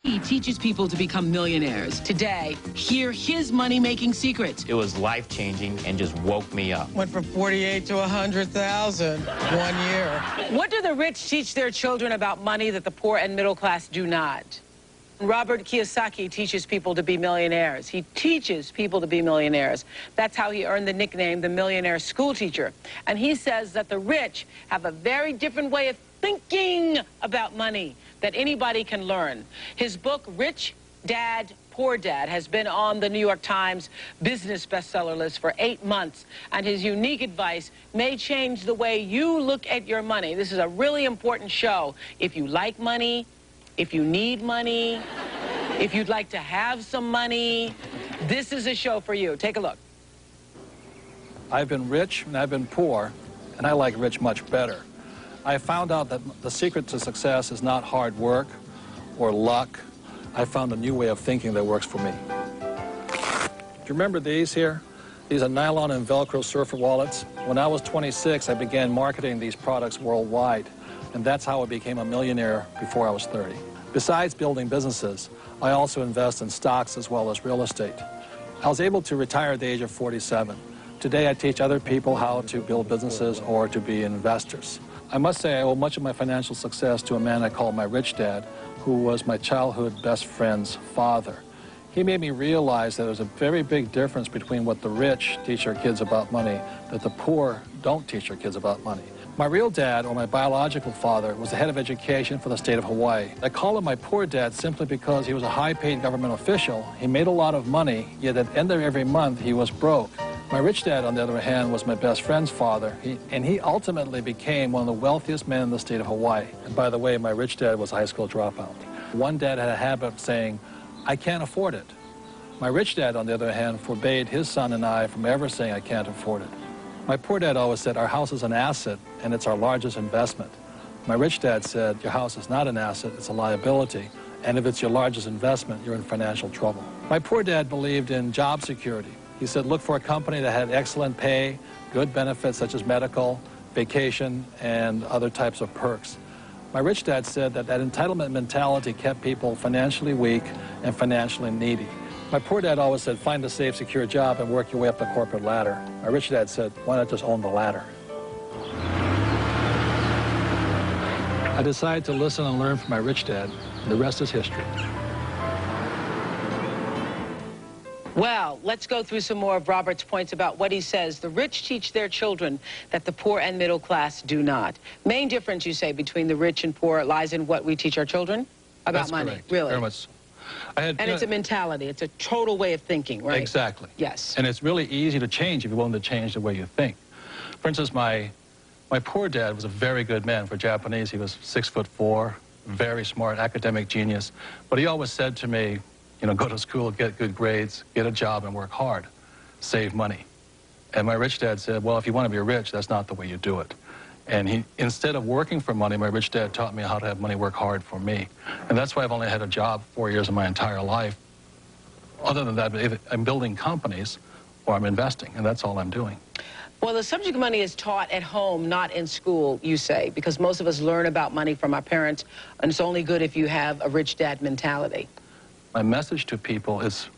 He teaches people to become millionaires. Today, hear his money-making secrets. It was life-changing and just woke me up. Went from 48 to 100,000 1 year. What do the rich teach their children about money that the poor and middle class do not? Robert Kiyosaki teaches people to be millionaires. He teaches people to be millionaires. That's how he earned the nickname the millionaire school teacher. And he says that the rich have a very different way of thinking about money that anybody can learn. His book, Rich Dad, Poor Dad, has been on the New York Times business bestseller list for 8 months, and his unique advice may change the way you look at your money. This is a really important show. If you like money, if you need money, if you'd like to have some money, this is a show for you. Take a look. I've been rich and I've been poor, and I like rich much better. I found out that the secret to success is not hard work or luck. I found a new way of thinking that works for me. Do you remember these here? These are nylon and Velcro surfer wallets. When I was 26, I began marketing these products worldwide, and that's how I became a millionaire before I was 30. Besides building businesses, I also invest in stocks as well as real estate. I was able to retire at the age of 47. Today, I teach other people how to build businesses or to be investors. I must say I owe much of my financial success to a man I call my rich dad, who was my childhood best friend's father. He made me realize that there's a very big difference between what the rich teach their kids about money, that the poor don't teach their kids about money. My real dad, or my biological father, was the head of education for the state of Hawaii. I call him my poor dad simply because he was a high-paid government official. He made a lot of money, yet at the end of every month he was broke. My rich dad, on the other hand, was my best friend's father, and he ultimately became one of the wealthiest men in the state of Hawaii. And by the way, my rich dad was a high school dropout. One dad had a habit of saying, "I can't afford it." My rich dad, on the other hand, forbade his son and I from ever saying, "I can't afford it." My poor dad always said, "Our house is an asset, and it's our largest investment." My rich dad said, "Your house is not an asset, it's a liability, and if it's your largest investment, you're in financial trouble." My poor dad believed in job security. He said, look for a company that had excellent pay, good benefits such as medical, vacation, and other types of perks. My rich dad said that entitlement mentality kept people financially weak and financially needy. My poor dad always said, find a safe, secure job and work your way up the corporate ladder. My rich dad said, why not just own the ladder? I decided to listen and learn from my rich dad, and the rest is history. Well, let's go through some more of Robert's points about what he says. The rich teach their children that the poor and middle class do not. Main difference, you say, between the rich and poor lies in what we teach our children about That's money. Correct. Really? Very much. And it's a mentality. It's a total way of thinking, right? Exactly. Yes. And it's really easy to change if you're willing to change the way you think. For instance, my poor dad was a very good man. For Japanese, he was 6'4", very smart, academic genius. But he always said to me, you know, go to school, get good grades, get a job, and work hard. Save money. And my rich dad said, well, if you want to be rich, that's not the way you do it. And instead of working for money, my rich dad taught me how to have money work hard for me. And that's why I've only had a job 4 years of my entire life. Other than that, I'm building companies or I'm investing, and that's all I'm doing. Well, the subject of money is taught at home, not in school, you say, because most of us learn about money from our parents, and it's only good if you have a rich dad mentality. My message to people is,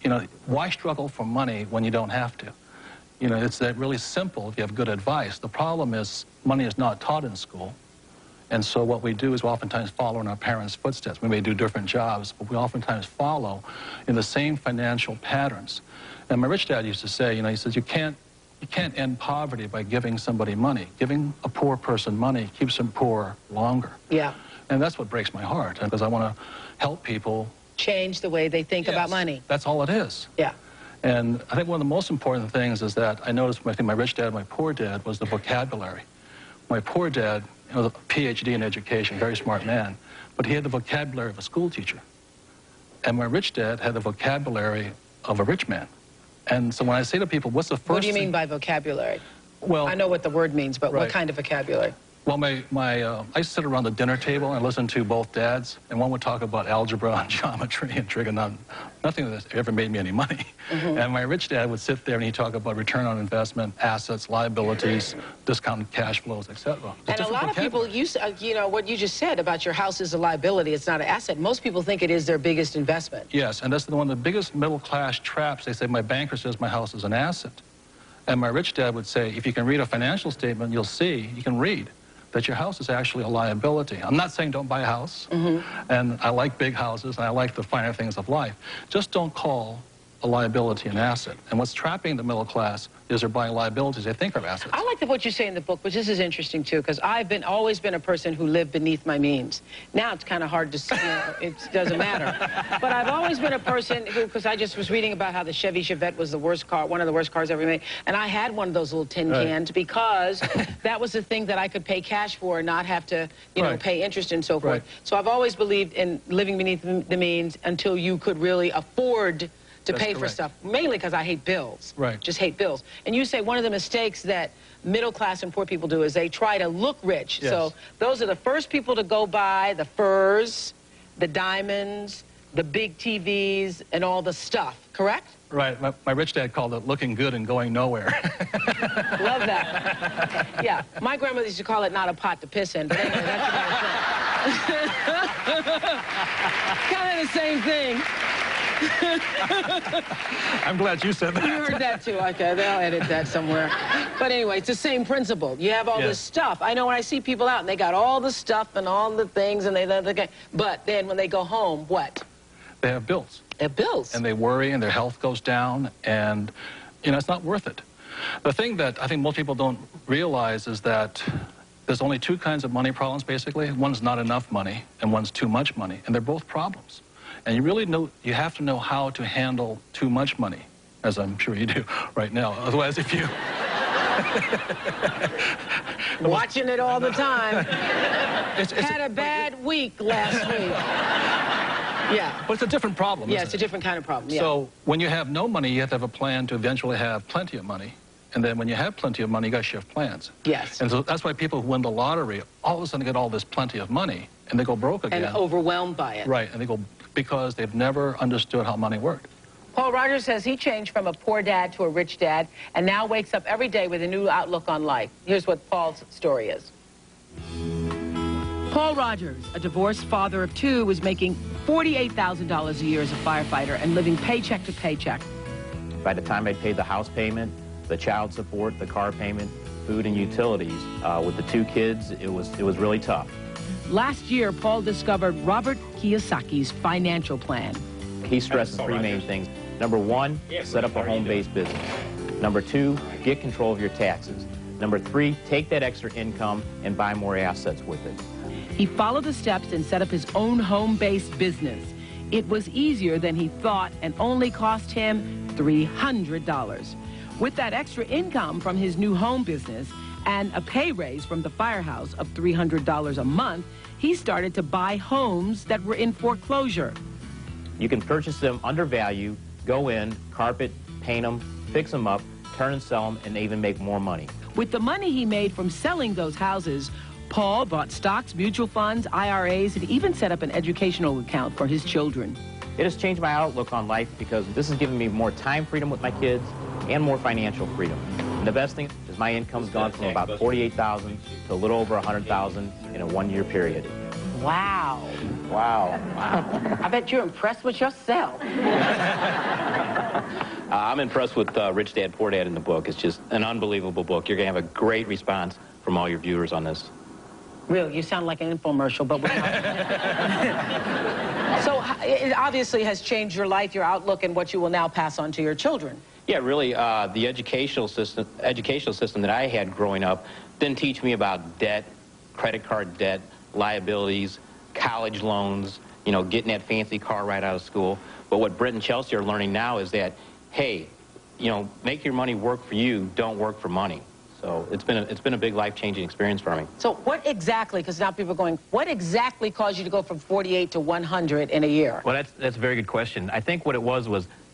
you know, why struggle for money when you don't have to? You know, it's that really simple if you have good advice. The problem is money is not taught in school. And so what we do is we oftentimes follow in our parents' footsteps. We may do different jobs, but we oftentimes follow in the same financial patterns. And my rich dad used to say, you know, he says, you can't end poverty by giving somebody money. Giving a poor person money keeps them poor longer. Yeah. And that's what breaks my heart, because I want to help people change the way they think about money. That's all it is. Yeah. And I think one of the most important things is that I noticed between my rich dad and my poor dad was the vocabulary. My poor dad was a PhD in education, very smart man, but he had the vocabulary of a school teacher. And my rich dad had the vocabulary of a rich man. And so when I say to people, what's the first What do you mean by vocabulary? Well, I know what the word means, but right. what kind of vocabulary? Well, I sit around the dinner table and listen to both dads, and one would talk about algebra and geometry and trigonometry. Nothing that ever made me any money. And my rich dad would sit there and he'd talk about return on investment, assets, liabilities, discounted cash flows, etc. And a lot of people use, you know, what you just said about your house is a liability, it's not an asset. Most people think it is their biggest investment. Yes, and that's one of the biggest middle-class traps. They say, my banker says my house is an asset. And my rich dad would say, if you can read a financial statement, you'll see, you can read that your house is actually a liability. I'm not saying don't buy a house, and I like big houses, and I like the finer things of life. Just don't call a liability an asset. And what's trapping the middle class is they're buying liabilities they think are assets. I like what you say in the book, but this is interesting too, because I've always been a person who lived beneath my means. Now it's kind of hard to see, you know, it doesn't matter. But I've always been a person who, because I just was reading about how the Chevy Chevette was the worst car, one of the worst cars ever made, and I had one of those little tin cans because that was the thing that I could pay cash for and not have to, you know, pay interest and so forth. So I've always believed in living beneath the means until you could really afford to pay for stuff, mainly because I hate bills. Just hate bills. And you say one of the mistakes that middle class and poor people do is they try to look rich. So those are the first people to go buy the furs, the diamonds, the big TVs, and all the stuff, correct? Right. My rich dad called it looking good and going nowhere. Love that. Yeah. My grandmother used to call it not a pot to piss in, but anyway, that's about it. Kind of the same thing. I'm glad you said that. You heard that too. Okay, they'll edit that somewhere. But anyway, it's the same principle. You have all this stuff. I know when I see people out and they got all the stuff and all the things and but then when they go home, what? They have bills. They have bills. And they worry and their health goes down and, you know, it's not worth it. The thing that I think most people don't realize is that there's only two kinds of money problems, basically. One's not enough money and one's too much money, and they're both problems. And you really you have to know how to handle too much money, as I'm sure you do right now. Otherwise, if you... Watching it all the time. Had a bad week last week. Yeah. But it's a different problem, Yeah, it's a different kind of problem, yeah. So when you have no money, you have to have a plan to eventually have plenty of money. And then when you have plenty of money, you got to shift plans. Yes. And so that's why people who win the lottery all of a sudden get all this plenty of money, and they go broke again. And overwhelmed by it. Right, and they go because they've never understood how money worked. Paul Rogers says he changed from a poor dad to a rich dad and now wakes up every day with a new outlook on life. Here's what Paul's story is. Paul Rogers, a divorced father of two, was making $48,000 a year as a firefighter and living paycheck to paycheck. By the time I'd paid the house payment, the child support, the car payment, food and utilities, with the two kids, it was really tough. Last year, Paul discovered Robert Kiyosaki's financial plan. He stresses three main things. Number one, set up a home-based business. Number two, get control of your taxes. Number three, take that extra income and buy more assets with it. He followed the steps and set up his own home-based business. It was easier than he thought and only cost him $300. With that extra income from his new home business and a pay raise from the firehouse of $300 a month, he started to buy homes that were in foreclosure. You can purchase them undervalued, go in, carpet, paint them, fix them up, turn and sell them, and even make more money. With the money he made from selling those houses, Paul bought stocks, mutual funds, IRAs, and even set up an educational account for his children. It has changed my outlook on life because this has given me more time freedom with my kids and more financial freedom. And the best thing is my income's gone from about $48,000 to a little over $100,000 in a one-year period. Wow. Wow. I bet you're impressed with yourself. I'm impressed with Rich Dad, Poor Dad in the book. It's just an unbelievable book. You're going to have a great response from all your viewers on this. Really, you sound like an infomercial, but we're not. So it obviously has changed your life, your outlook, and what you will now pass on to your children. Yeah, really, the educational system that I had growing up didn't teach me about debt, credit card debt, liabilities, college loans, you know, getting that fancy car right out of school. But what Britt and Chelsea are learning now is that, hey, you know, make your money work for you, don't work for money. So it's been a big life-changing experience for me. So what exactly, because now people are going, what exactly caused you to go from 48 to 100 in a year? Well, that's a very good question. I think what it was,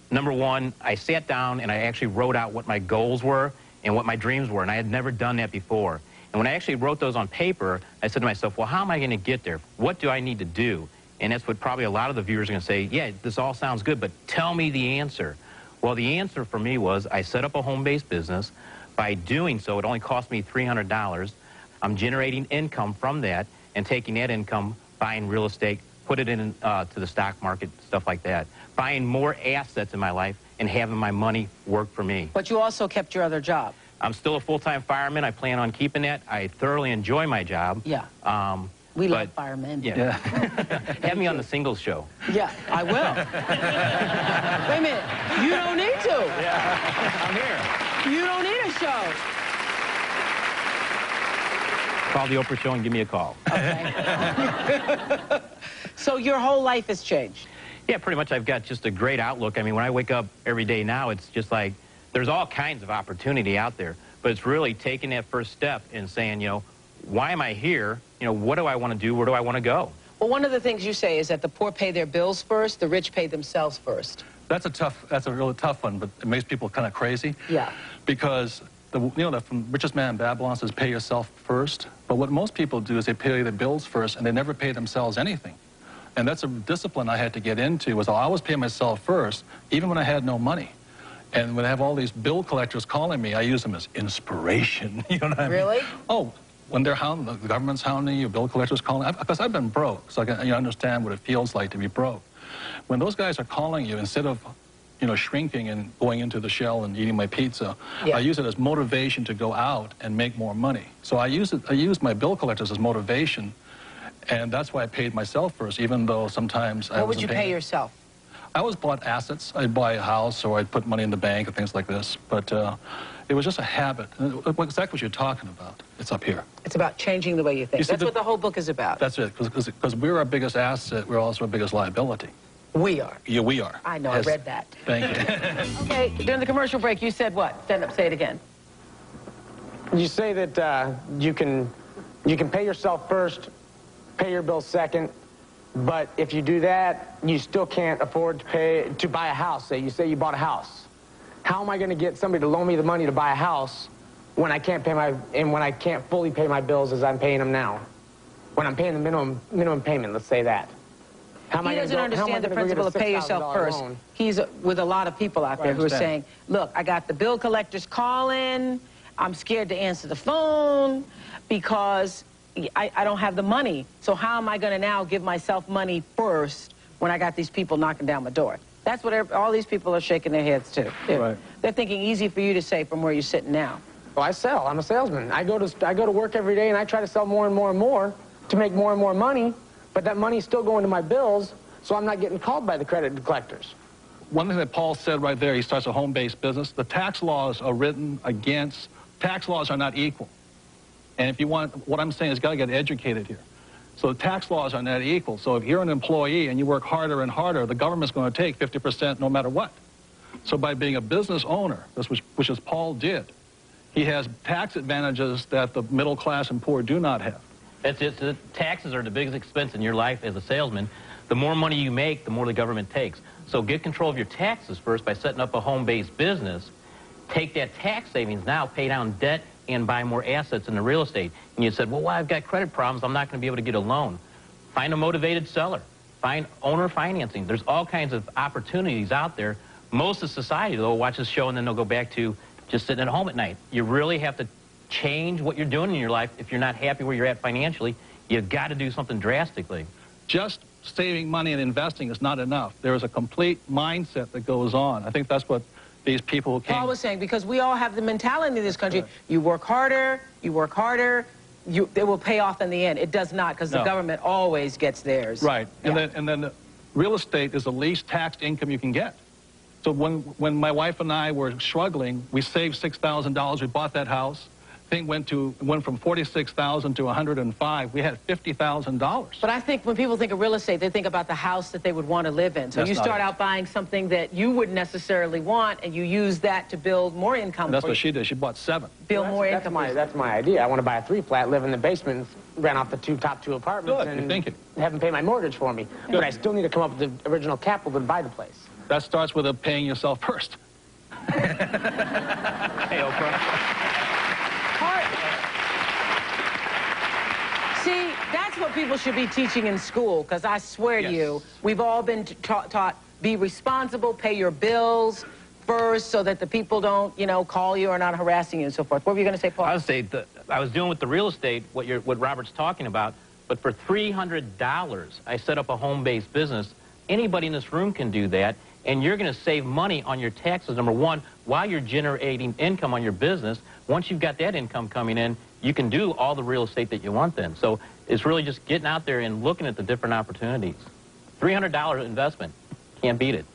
number one, I sat down and I actually wrote out what my goals were and what my dreams were, and I had never done that before. And when I actually wrote those on paper, I said to myself, well, how am I going to get there? What do I need to do? And that's what probably a lot of the viewers are going to say, yeah, this all sounds good, but tell me the answer. Well, the answer for me was I set up a home-based business. By doing so, it only cost me $300. I'm generating income from that and taking that income, buying real estate, put it in to the stock market, stuff like that. Buying more assets in my life and having my money work for me. But you also kept your other job. I'm still a full-time fireman. I plan on keeping that. I thoroughly enjoy my job. Yeah. We love firemen. Yeah. Have me on the singles show. Yeah, I will. Wait a minute. You don't need to. Yeah, I'm here. You don't need a show. Call the Oprah show and give me a call. Okay. So your whole life has changed? Yeah, pretty much. I've got just a great outlook. I mean, when I wake up every day now, it's just like there's all kinds of opportunity out there. But it's really taking that first step and saying, you know, why am I here? You know, what do I want to do? Where do I want to go? Well, one of the things you say is that the poor pay their bills first, the rich pay themselves first. That's a really tough one, but it makes people kind of crazy. Yeah. Because the richest man in Babylon says pay yourself first. But what most people do is they pay their bills first and they never pay themselves anything. And that's a discipline I had to get into, was I'll always pay myself first, even when I had no money. And when I have all these bill collectors calling me, I use them as inspiration. You know what I mean? Really? Oh, when they're hounding, the government's hounding you, bill collectors calling, because I've been broke, so I can understand what it feels like to be broke. When those guys are calling you, instead of, you know, shrinking and going into the shell and eating my pizza, yeah. I use it as motivation to go out and make more money. So I use my bill collectors as motivation, and that's why I paid myself first, even though sometimes I wasn't. What would you pay yourself? I always bought assets. I'd buy a house, or I'd put money in the bank and things like this. But it was just a habit. Exactly what you're talking about. It's up here. It's about changing the way you think. That's what the whole book is about. That's it, because we're our biggest asset. We're also our biggest liability. We are. Yeah, we are. I know, I read that. Thank you. Okay, during the commercial break, you said what? Stand up, say it again. You say that you can pay yourself first, pay your bills second, but if you do that, you still can't afford to buy a house. You say you bought a house. How am I going to get somebody to loan me the money to buy a house when I can't when I can't fully pay my bills as I'm paying them now? When I'm paying the minimum payment, let's say that. He doesn't understand the principle of pay yourself first. He's with a lot of people out there who are saying, look, I got the bill collectors calling. I'm scared to answer the phone because I don't have the money. So how am I going to now give myself money first when I got these people knocking down my door? That's what all these people are shaking their heads to. Right. They're thinking easy for you to say from where you're sitting now. Well, I sell. I'm a salesman. I go to work every day and I try to sell more and more and more to make more and more money. But that money's still going to my bills, so I'm not getting called by the credit collectors. One thing that Paul said right there, he starts a home-based business. The tax laws are written against, tax laws are not equal. And if you want, what I'm saying is got to get educated here. So the tax laws are not equal. So if you're an employee and you work harder and harder, the government's going to take 50% no matter what. So by being a business owner, which is Paul did, he has tax advantages that the middle class and poor do not have. The taxes are the biggest expense in your life as a salesman. The more money you make, the more the government takes. So get control of your taxes first by setting up a home-based business. Take that tax savings now, pay down debt, and buy more assets in the real estate. And you said, well, I've got credit problems. I'm not going to be able to get a loan. Find a motivated seller. Find owner financing. There's all kinds of opportunities out there. Most of society, though, will watch this show and then they'll go back to just sitting at home at night. You really have to change what you're doing in your life. If you're not happy where you're at financially, you've got to do something drastically. Just saving money and investing is not enough. There is a complete mindset that goes on. I think that's what these people who came... Paul was saying, because we all have the mentality in this country, right. You work harder, it will pay off in the end. It does not, because the government always gets theirs. Right, and then the real estate is the least taxed income you can get. So when my wife and I were struggling, we saved $6,000, we bought that house. Thing went from $46,000 to $105,000. We had $50,000. But I think when people think of real estate, they think about the house that they would want to live in. So you start out buying something that you wouldn't necessarily want, and you use that to build more income. And that's what she did. She bought 7. Build more income. That's my idea. I want to buy a 3-flat, live in the basement, rent off the top two apartments, Good, you're thinking. Have them pay my mortgage for me. Good. But I still need to come up with the original capital to buy the place. That starts with paying yourself first. Hey, Oprah. That's what people should be teaching in school, because I swear to you, we've all been taught be responsible, pay your bills first so that the people don't, you know, call you or not harassing you and so forth. What were you going to say, Paul? I would say I was doing with the real estate what Robert's talking about, but for $300, I set up a home-based business. Anybody in this room can do that, and you're going to save money on your taxes, number one, while you're generating income on your business. Once you've got that income coming in, you can do all the real estate that you want then. So it's really just getting out there and looking at the different opportunities. $300 investment. Can't beat it.